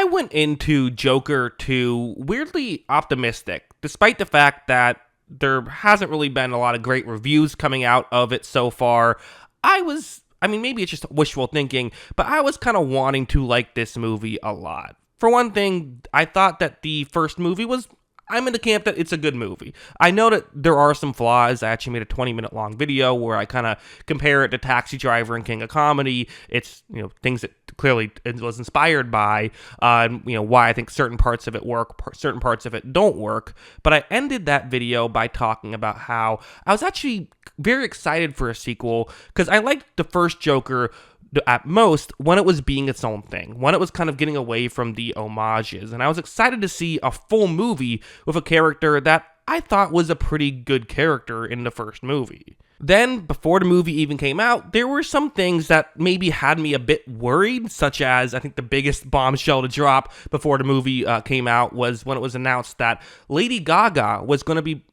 I went into Joker 2 weirdly optimistic, despite the fact that there hasn't really been a lot of great reviews coming out of it so far. Maybe it's just wishful thinking, but I was kind of wanting to like this movie a lot. For one thing, I thought that the first movie I'm in the camp that it's a good movie. I know that there are some flaws. I actually made a 20-minute long video where I kind of compare it to Taxi Driver and King of Comedy. It's, things that clearly it was inspired by, why I think certain parts of it work, certain parts of it don't work. But I ended that video by talking about how I was actually very excited for a sequel because I liked the first Joker at most when it was being its own thing, when it was kind of getting away from the homages. And I was excited to see a full movie with a character that I thought was a pretty good character in the first movie. Then, before the movie even came out, there were some things that maybe had me a bit worried, such as I think the biggest bombshell to drop before the movie came out was when it was announced that Lady Gaga was going to be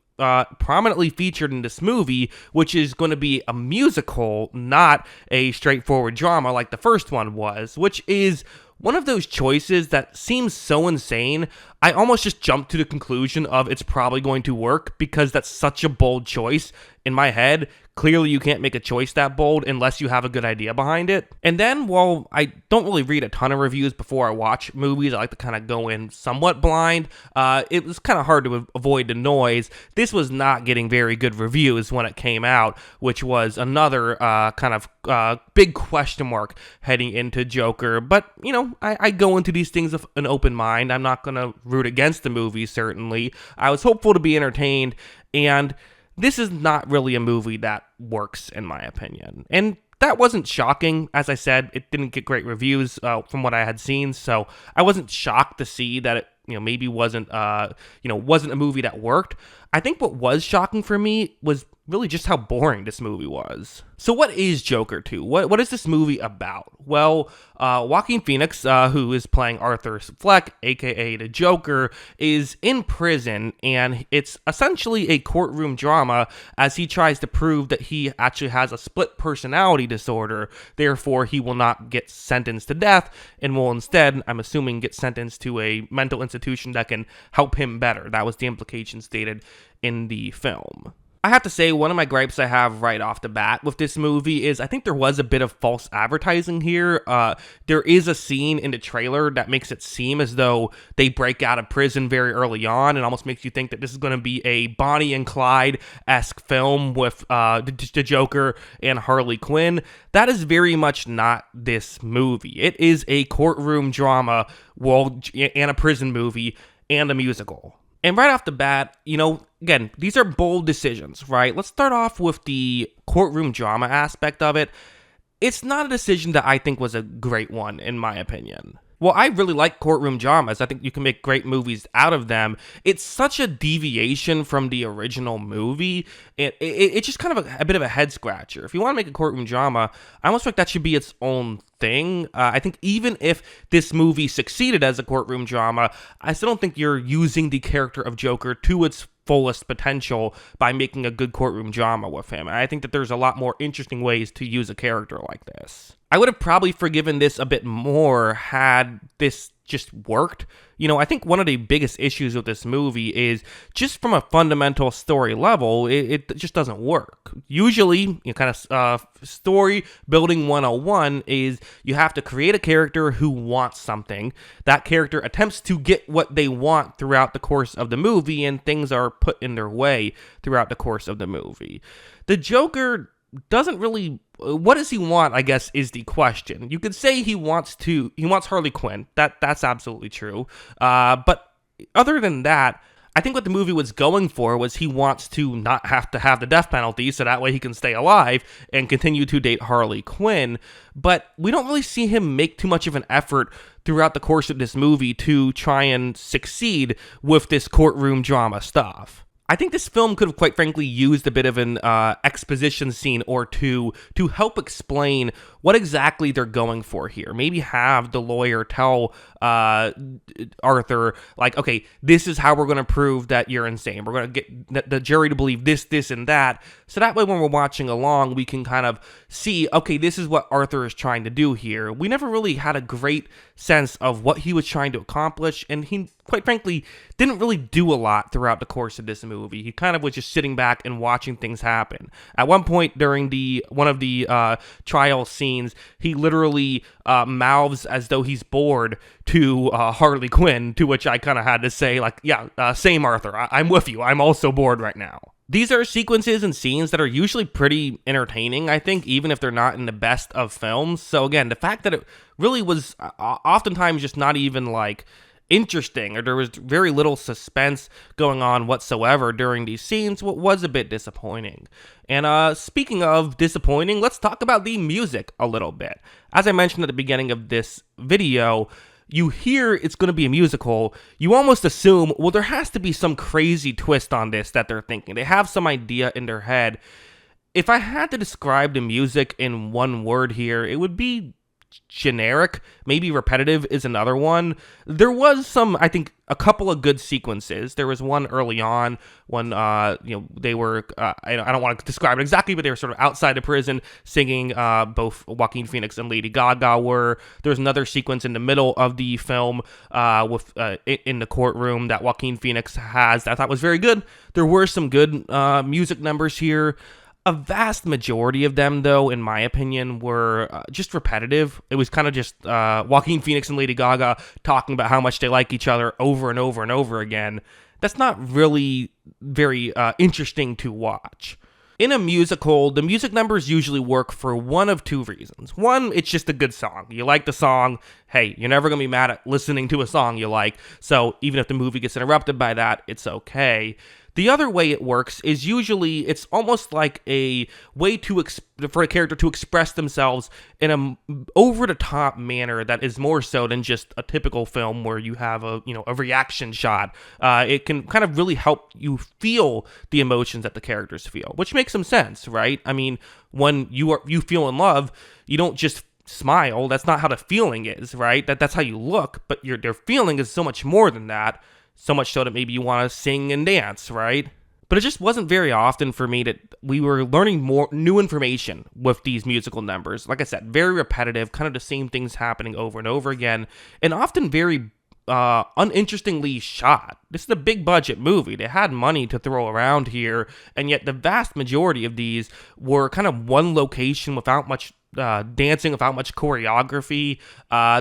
prominently featured in this movie, which is going to be a musical, not a straightforward drama like the first one was, which is one of those choices that seems so insane. I almost just jumped to the conclusion of it's probably going to work because that's such a bold choice. In my head, clearly you can't make a choice that bold unless you have a good idea behind it. And then, while I don't really read a ton of reviews before I watch movies, I like to kind of go in somewhat blind, it was kind of hard to avoid the noise. This was not getting very good reviews when it came out, which was another big question mark heading into Joker. But, I go into these things with an open mind. I'm not going to root against the movie, certainly. I was hopeful to be entertained, and this is not really a movie that works, in my opinion. And that wasn't shocking. As I said, it didn't get great reviews from what I had seen, so I wasn't shocked to see that it maybe wasn't a movie that worked. I think what was shocking for me was really just how boring this movie was. So what is Joker 2? What is this movie about? Well, Joaquin Phoenix, who is playing Arthur Fleck, aka the Joker, is in prison, and it's essentially a courtroom drama as he tries to prove that he actually has a split personality disorder. Therefore, he will not get sentenced to death and will instead, I'm assuming, get sentenced to a mental institution that can help him better. That was the implication stated in the film. I have to say, one of my gripes I have right off the bat with this movie is I think there was a bit of false advertising here. There is a scene in the trailer that makes it seem as though they break out of prison very early on and almost makes you think that this is going to be a Bonnie and Clyde-esque film with the Joker and Harley Quinn. That is very much not this movie. It is a courtroom drama and a prison movie and a musical. And right off the bat, again, these are bold decisions, right? Let's start off with the courtroom drama aspect of it. It's not a decision that I think was a great one, in my opinion. Well, I really like courtroom dramas. I think you can make great movies out of them. It's such a deviation from the original movie. It's just kind of a bit of a head scratcher. If you want to make a courtroom drama, I almost think that should be its own thing. I think even if this movie succeeded as a courtroom drama, I still don't think you're using the character of Joker to its fullest potential by making a good courtroom drama with him. I think that there's a lot more interesting ways to use a character like this. I would have probably forgiven this a bit more had this just worked. I think one of the biggest issues with this movie is just from a fundamental story level, it just doesn't work. Usually, story building 101 is you have to create a character who wants something. That character attempts to get what they want throughout the course of the movie, and things are put in their way throughout the course of the movie. The Joker doesn't really, what does he want, I guess, is the question. You could say he wants Harley Quinn. That's absolutely true. But other than that, I think what the movie was going for was he wants to not have to have the death penalty, so that way he can stay alive and continue to date Harley Quinn. But we don't really see him make too much of an effort throughout the course of this movie to try and succeed with this courtroom drama stuff. I think this film could have, quite frankly, used a bit of an exposition scene or two to help explain what exactly they're going for here. Maybe have the lawyer tell Arthur, like, okay, this is how we're going to prove that you're insane. We're going to get the jury to believe this, and that. So that way, when we're watching along, we can kind of see, okay, this is what Arthur is trying to do here. We never really had a great sense of what he was trying to accomplish, and he, quite frankly, didn't really do a lot throughout the course of this movie. He kind of was just sitting back and watching things happen. At one point during one of the trial scenes, he literally mouths as though he's bored to Harley Quinn, to which I kind of had to say, like, yeah, same, Arthur. I'm with you. I'm also bored right now. These are sequences and scenes that are usually pretty entertaining, I think, even if they're not in the best of films. So again, the fact that it really was oftentimes just not even like interesting, or there was very little suspense going on whatsoever during these scenes, was a bit disappointing. And speaking of disappointing, let's talk about the music a little bit. As I mentioned at the beginning of this video, you hear it's going to be a musical, you almost assume, well, there has to be some crazy twist on this that they're thinking. They have some idea in their head. If I had to describe the music in one word here, it would be generic. Maybe repetitive is another one. There was some, I think, a couple of good sequences. There was one early on when they were I don't want to describe it exactly, but they were sort of outside the prison singing. Both Joaquin Phoenix and Lady Gaga were. There was another sequence in the middle of the film with in the courtroom that Joaquin Phoenix has that I thought was very good. There were some good music numbers here. A vast majority of them, though, in my opinion, were just repetitive. It was kind of just Joaquin Phoenix and Lady Gaga talking about how much they like each other over and over and over again. That's not really very interesting to watch. In a musical, the music numbers usually work for one of two reasons. One, it's just a good song. You like the song. Hey, you're never going to be mad at listening to a song you like. So even if the movie gets interrupted by that, it's okay. The other way it works is usually it's almost like a way for a character to express themselves in a over-the-top manner that is more so than just a typical film where you have a reaction shot. It can kind of really help you feel the emotions that the characters feel, which makes some sense, right? I mean, when you feel in love, you don't just smile. That's not how the feeling is, right? That's how you look, but their feeling is so much more than that. So much so that maybe you want to sing and dance, right? But it just wasn't very often for me that we were learning more new information with these musical numbers. Like I said, very repetitive, kind of the same things happening over and over again, and often very uninterestingly shot. This is a big budget movie. They had money to throw around here, and yet the vast majority of these were kind of one location without much dancing, without much choreography.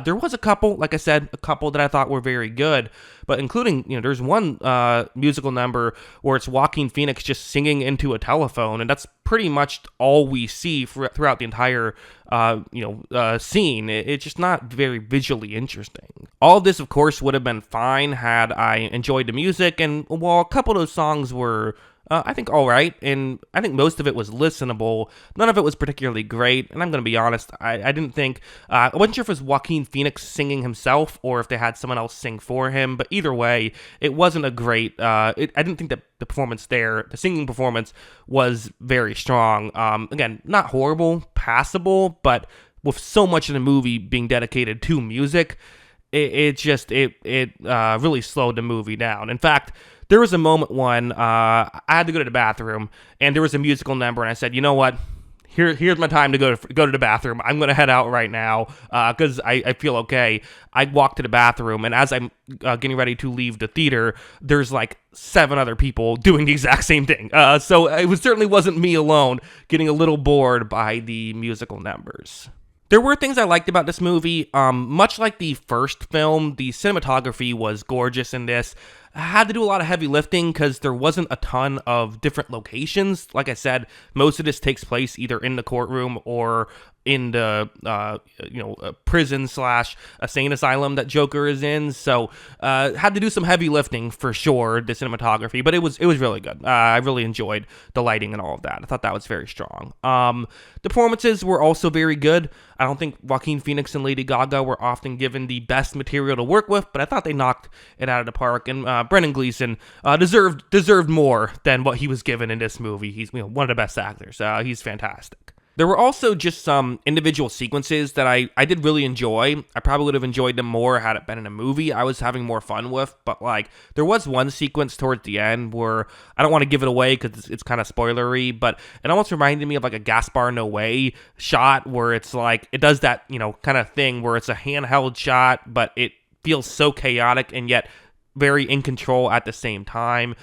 There was a couple, like I said, that I thought were very good, but including, there's one musical number where it's Joaquin Phoenix just singing into a telephone, and that's pretty much all we see throughout the entire scene. It's just not very visually interesting. All of this, of course, would have been fine had I enjoyed the music, and while a couple of those songs were I think all right, and I think most of it was listenable. None of it was particularly great, and I'm going to be honest, I didn't think, I wasn't sure if it was Joaquin Phoenix singing himself or if they had someone else sing for him, but either way, it wasn't a great, I didn't think that the performance there, the singing performance, was very strong. Again, not horrible, passable, but with so much of the movie being dedicated to music, it really slowed the movie down. In fact, there was a moment when I had to go to the bathroom, and there was a musical number, and I said, you know what? Here's my time to go to the bathroom. I'm going to head out right now because I feel okay. I walked to the bathroom, and as I'm getting ready to leave the theater, there's like 7 other people doing the exact same thing. So it certainly wasn't me alone getting a little bored by the musical numbers. There were things I liked about this movie. Much like the first film, the cinematography was gorgeous in this. I had to do a lot of heavy lifting because there wasn't a ton of different locations. Like I said, most of this takes place either in the courtroom or in the prison / insane asylum that Joker is in. So had to do some heavy lifting for sure, the cinematography, but it was really good. I really enjoyed the lighting and all of that. I thought that was very strong. The performances were also very good. I don't think Joaquin Phoenix and Lady Gaga were often given the best material to work with, but I thought they knocked it out of the park. And Brendan Gleeson deserved more than what he was given in this movie. He's one of the best actors. He's fantastic. There were also just some individual sequences that I did really enjoy. I probably would have enjoyed them more had it been in a movie I was having more fun with, but like there was one sequence towards the end where I don't want to give it away because it's kind of spoilery, but it almost reminded me of like a Gaspar Noé shot where it's like it does that, kind of thing where it's a handheld shot, but it feels so chaotic and yet very in control at the same time.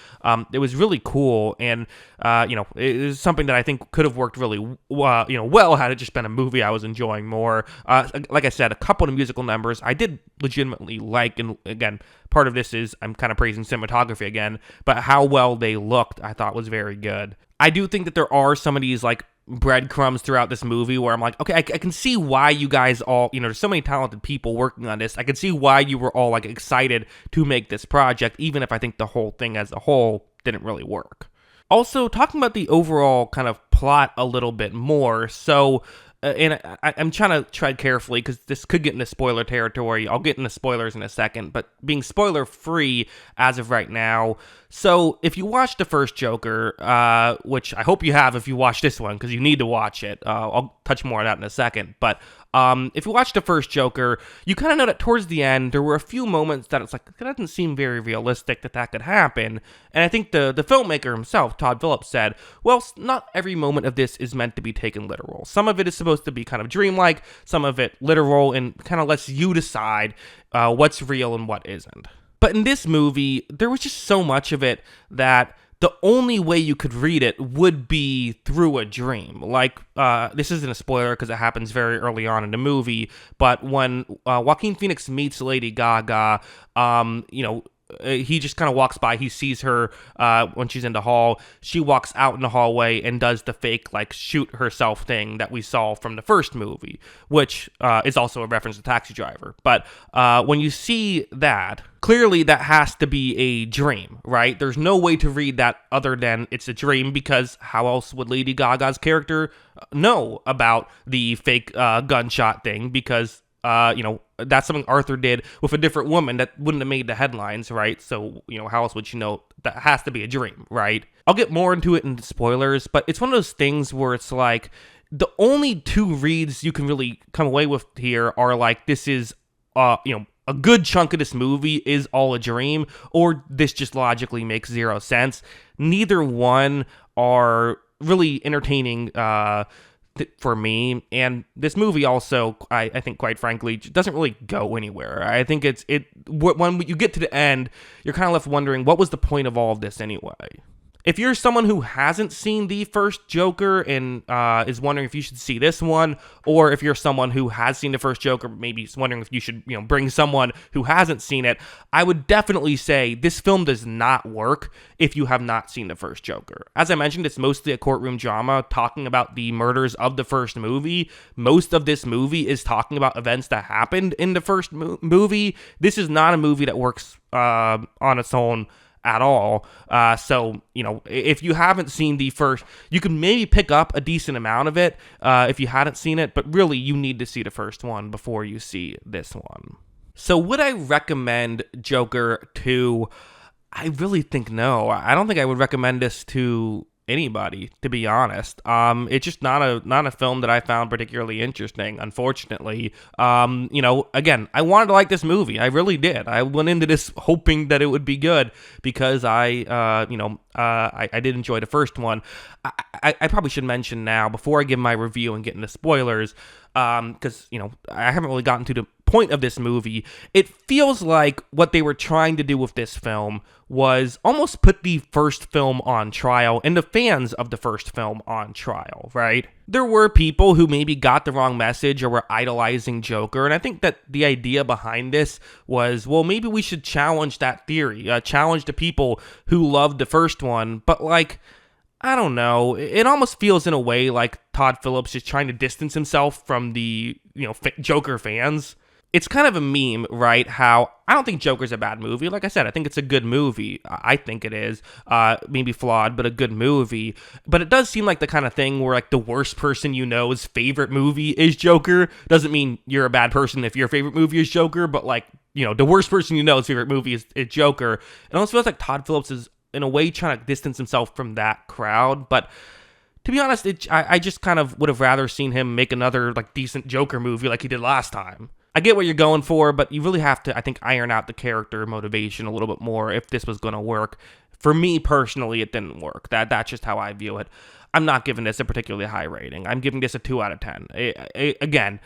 It was really cool, and it was something that I think could have worked really well had it just been a movie I was enjoying more. Like I said, a couple of musical numbers I did legitimately like, and again, part of this is I'm kind of praising cinematography again, but how well they looked I thought was very good. I do think that there are some of these like breadcrumbs throughout this movie where I'm like, okay, I can see why you guys all, there's so many talented people working on this. I can see why you were all like excited to make this project, even if I think the whole thing as a whole didn't really work. Also, talking about the overall kind of plot a little bit more. So, and I'm trying to tread carefully because this could get into spoiler territory. I'll get into spoilers in a second, but being spoiler free as of right now. So if you watched the first Joker, which I hope you have if you watch this one, because you need to watch it. I'll touch more on that in a second. But if you watch the first Joker, you kind of know that towards the end, there were a few moments that it's like, it doesn't seem very realistic that could happen. And I think the filmmaker himself, Todd Phillips, said, well, not every moment of this is meant to be taken literal. Some of it is supposed to be kind of dreamlike, some of it literal, and kind of lets you decide what's real and what isn't. But in this movie, there was just so much of it that the only way you could read it would be through a dream. Like, this isn't a spoiler because it happens very early on in the movie, but when Joaquin Phoenix meets Lady Gaga, he just kind of walks by. He sees her when she's in the hall. She walks out in the hallway and does the fake, like, shoot herself thing that we saw from the first movie, which is also a reference to Taxi Driver. But when you see that, clearly that has to be a dream, right? There's no way to read that other than it's a dream, because how else would Lady Gaga's character know about the fake gunshot thing? Because that's something Arthur did with a different woman that wouldn't have made the headlines, right? So, how else would you know? That has to be a dream, right? I'll get more into it in the spoilers, but it's one of those things where it's like, the only two reads you can really come away with here are like, this is, a good chunk of this movie is all a dream, or this just logically makes zero sense. Neither one are really entertaining, for me, and this movie also, I think, quite frankly, doesn't really go anywhere. I think when you get to the end, you're kind of left wondering, what was the point of all of this anyway? If you're someone who hasn't seen the first Joker and is wondering if you should see this one, or if you're someone who has seen the first Joker, maybe is wondering if you should, bring someone who hasn't seen it, I would definitely say this film does not work if you have not seen the first Joker. As I mentioned, it's mostly a courtroom drama talking about the murders of the first movie. Most of this movie is talking about events that happened in the first movie. This is not a movie that works on its own at all. So, if you haven't seen the first, you can maybe pick up a decent amount of it if you hadn't seen it, but really you need to see the first one before you see this one. So would I recommend Joker to? I really think no. I don't think I would recommend this to anybody, to be honest. It's just not a film that I found particularly interesting, unfortunately. Again, I wanted to like this movie. I really did. I went into this hoping that it would be good because I did enjoy the first one. I probably should mention now, before I give my review and get into spoilers, because, I haven't really gotten to the point of this movie. It feels like what they were trying to do with this film was almost put the first film on trial and the fans of the first film on trial, right? There were people who maybe got the wrong message or were idolizing Joker, and I think that the idea behind this was, well, maybe we should challenge that theory, challenge the people who loved the first one, but I don't know. It almost feels in a way like Todd Phillips is trying to distance himself from the, Joker fans. It's kind of a meme, right? How I don't think Joker's a bad movie. Like I said, I think it's a good movie. I think it is. Maybe flawed, but a good movie. But it does seem like the kind of thing where the worst person you know's favorite movie is Joker. Doesn't mean you're a bad person if your favorite movie is Joker, but the worst person you know's favorite movie is Joker. It almost feels like Todd Phillips is in a way trying to distance himself from that crowd, but To be honest, I just kind of would have rather seen him make another like decent Joker movie like he did last time. I get what you're going for, but you really have to, I think, iron out the character motivation a little bit more if this was going to work. For me personally, it didn't work. That's just how I view it. I'm not giving this a particularly high rating. I'm giving this a 2 out of 10. Again,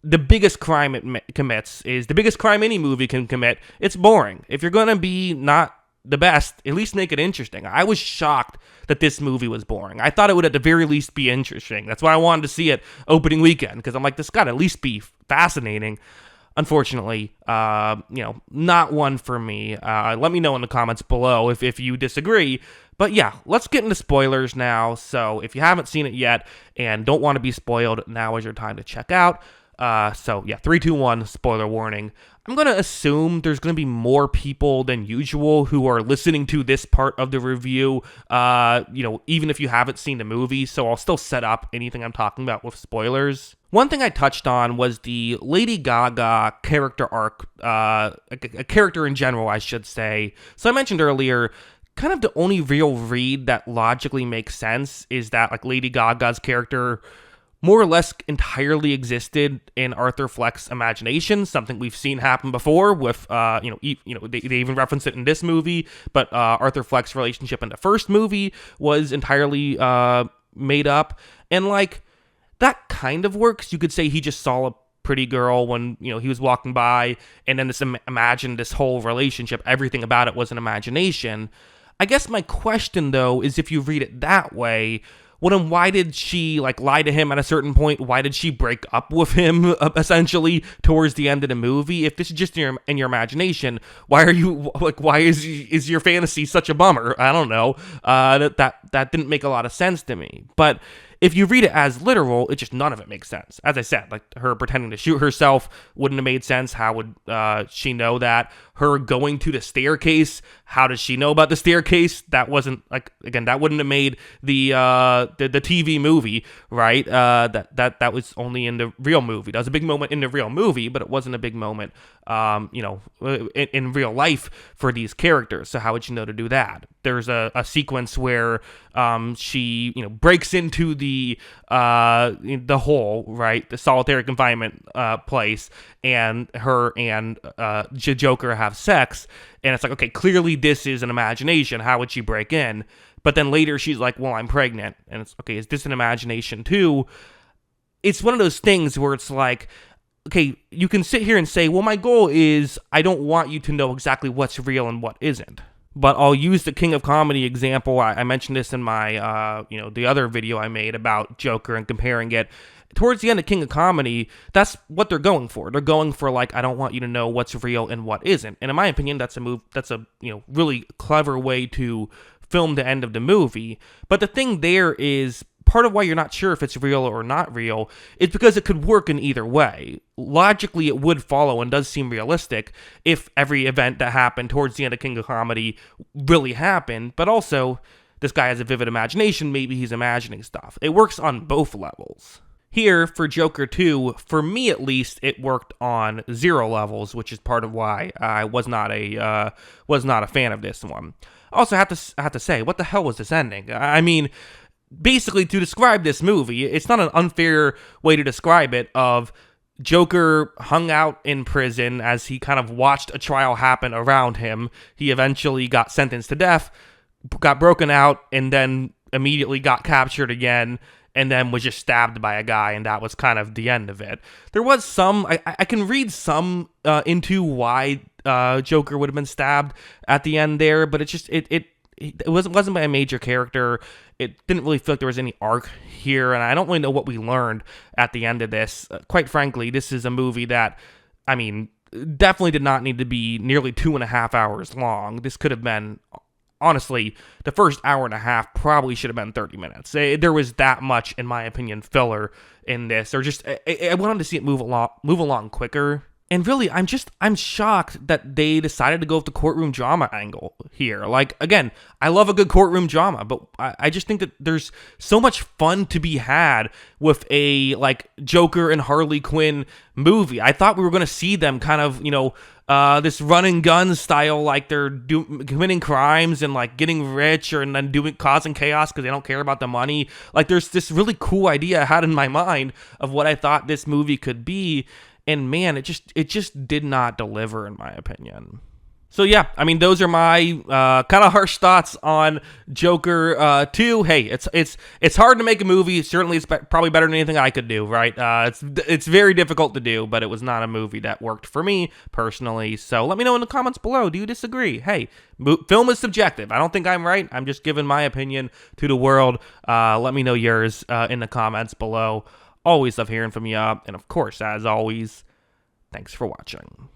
the biggest crime it commits is the biggest crime any movie can commit. It's boring. If you're going to be not the best, at least make it interesting. I was shocked that this movie was boring. I thought it would at the very least be interesting. That's why I wanted to see it opening weekend, because I'm like, this got to at least be fascinating. Unfortunately, not one for me. Let me know in the comments below if you disagree. But yeah, let's get into spoilers now. So if you haven't seen it yet and don't want to be spoiled, now is your time to check out. 3, 2, 1, spoiler warning. I'm going to assume there's going to be more people than usual who are listening to this part of the review, even if you haven't seen the movie, so I'll still set up anything I'm talking about with spoilers. One thing I touched on was the Lady Gaga character arc, a character in general, I should say. So I mentioned earlier, kind of the only real read that logically makes sense is that like Lady Gaga's character more or less entirely existed in Arthur Fleck's imagination, something we've seen happen before with, they even reference it in this movie, but Arthur Fleck's relationship in the first movie was entirely made up, and like, that kind of works. You could say he just saw a pretty girl when, he was walking by, and then imagined this whole relationship, everything about it was an imagination. I guess my question, though, is if you read it that way, well, then why did she, lie to him at a certain point? Why did she break up with him, essentially, towards the end of the movie? If this is just in your imagination, why are you, why is your fantasy such a bummer? I don't know. That didn't make a lot of sense to me. But if you read it as literal, none of it makes sense. As I said, her pretending to shoot herself wouldn't have made sense. How would she know that? Her going to the staircase, how does she know about the staircase? That wasn't, that wouldn't have made the TV movie, right? That was only in the real movie. That was a big moment in the real movie, but it wasn't a big moment, in real life for these characters. So how would she know to do that? There's a sequence where she, breaks into the hole, right? The solitary confinement place, and her and Joker have sex, and it's like, okay, clearly this is an imagination. How would she break in? But then later she's like, well, I'm pregnant, and it's okay, is this an imagination too? It's one of those things where it's like, okay, you can sit here and say, well, my goal is I don't want you to know exactly what's real and what isn't. But I'll use the King of Comedy example. I mentioned this in my, the other video I made about Joker and comparing it. Towards the end of King of Comedy, that's what they're going for. They're going for, I don't want you to know what's real and what isn't. And in my opinion, that's a really clever way to film the end of the movie. But the thing there is, part of why you're not sure if it's real or not real is because it could work in either way. Logically, it would follow and does seem realistic if every event that happened towards the end of King of Comedy really happened, but also, this guy has a vivid imagination, maybe he's imagining stuff. It works on both levels. Here, for Joker 2, for me at least, it worked on 0 levels, which is part of why I was not a fan of this one. Also, I have to say, what the hell was this ending? I mean, basically, to describe this movie, it's not an unfair way to describe it, of Joker hung out in prison as he kind of watched a trial happen around him. He eventually got sentenced to death, got broken out, and then immediately got captured again, and then was just stabbed by a guy, and that was kind of the end of it. There was some, I can read some into why Joker would have been stabbed at the end there, but it wasn't by a major character. It didn't really feel like there was any arc here, and I don't really know what we learned at the end of this. Quite frankly, this is a movie that, definitely did not need to be nearly 2.5 hours long. This could have been, honestly, the first hour and a half probably should have been 30 minutes. There was that much, in my opinion, filler in this. Or just, I wanted to see it move along quicker. And really, I'm shocked that they decided to go with the courtroom drama angle here. Again, I love a good courtroom drama, but I just think that there's so much fun to be had with a, Joker and Harley Quinn movie. I thought we were going to see them kind of, this run and gun style, like they're committing crimes and like getting rich and then causing chaos because they don't care about the money. Like there's this really cool idea I had in my mind of what I thought this movie could be, and man, it just did not deliver in my opinion. So yeah, I mean, those are my kind of harsh thoughts on Joker 2. Hey, it's hard to make a movie. Certainly, it's probably better than anything I could do, right? It's very difficult to do, but it was not a movie that worked for me personally. So let me know in the comments below. Do you disagree? Hey, film is subjective. I don't think I'm right. I'm just giving my opinion to the world. Let me know yours in the comments below. Always love hearing from you. And of course, as always, thanks for watching.